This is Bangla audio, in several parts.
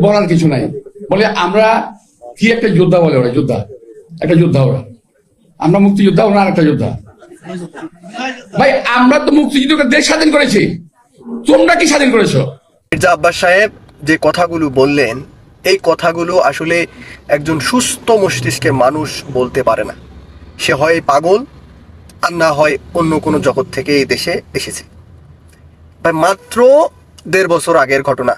বলার কিছু নাই। বলে আমরা কি একটা যোদ্ধা, বলে ওরা যোদ্ধা, একটা যোদ্ধা ওরা, আমরা মুক্তিযোদ্ধা, ওরা আরেকটা যোদ্ধা। ভাই আমরা তো মুক্তিযুদ্ধকে দেশ স্বাধীন করেছি, তোমরা কি স্বাধীন করেছো? মির্জা আব্বাস সাহেব যে কথাগুলো বললেন, এই কথাগুলো আসলে একজন সুস্থ মস্তিষ্কের মানুষ বলতে পারে না। সে হয় পাগল, আর না হয় অন্য কোনো জগৎ থেকে এই দেশে এসেছে। ভাই মাত্র 1.5 বছর আগের ঘটনা,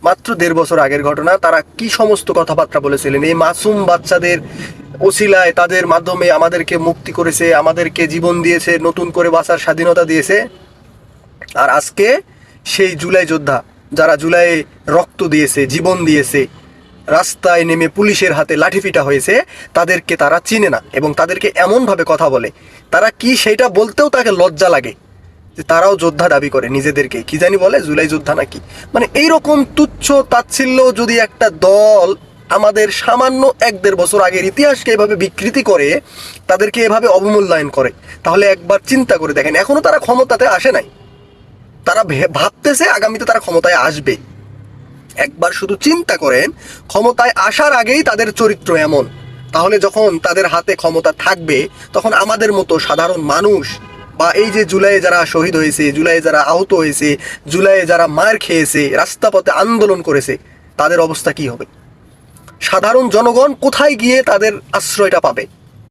মাত্র 1.5 বছর আগের ঘটনা। তারা কি সমস্ত কথাবার্তা বলেছিলেন, এই মাসুম বাচ্চাদের ওসিলায় তাদের মাধ্যমে আমাদেরকে মুক্তি করেছে, আমাদেরকে জীবন দিয়েছে, নতুন করে বাঁচার স্বাধীনতা দিয়েছে। আর আজকে সেই জুলাই যোদ্ধা যারা জুলাইয়ে রক্ত দিয়েছে, জীবন দিয়েছে, রাস্তায় নেমে পুলিশের হাতে লাঠিপিটা হয়েছে, তাদেরকে তারা চিনে না এবং তাদেরকে এমনভাবে কথা বলে, তারা কি সেইটা বলতেও তাকে লজ্জা লাগে যে তারাও যোদ্ধা দাবি করে নিজেদেরকে, কি জানি বলে জুলাই যোদ্ধা নাকি। মানে এইরকম তুচ্ছ তাচ্ছিল্য যদি একটা দল আমাদের সামান্য 1-1.5 বছর আগের ইতিহাসকে এভাবে বিকৃতি করে, তাদেরকে এভাবে অবমূল্যায়ন করে, তাহলে একবার চিন্তা করে দেখেন, এখনো তারা ক্ষমতাতে আসে নাই, তারা ভাবতেছে আগামীতে তারা ক্ষমতায় আসবে। একবার শুধু চিন্তা করেন, ক্ষমতায় আসার আগেই তাদের চরিত্র এমন, তাহলে যখন তাদের হাতে ক্ষমতা থাকবে তখন আমাদের মতো সাধারণ মানুষ, বা এই যে জুলাইয়ে যারা শহীদ হয়েছে, জুলাইয়ে যারা আহত হয়েছে, জুলাইয়ে যারা মার খেয়েছে, রাস্তাপথে আন্দোলন করেছে, তাদের অবস্থা কি হবে? সাধারণ জনগণ কোথায় গিয়ে তাদের আশ্রয়টা পাবে?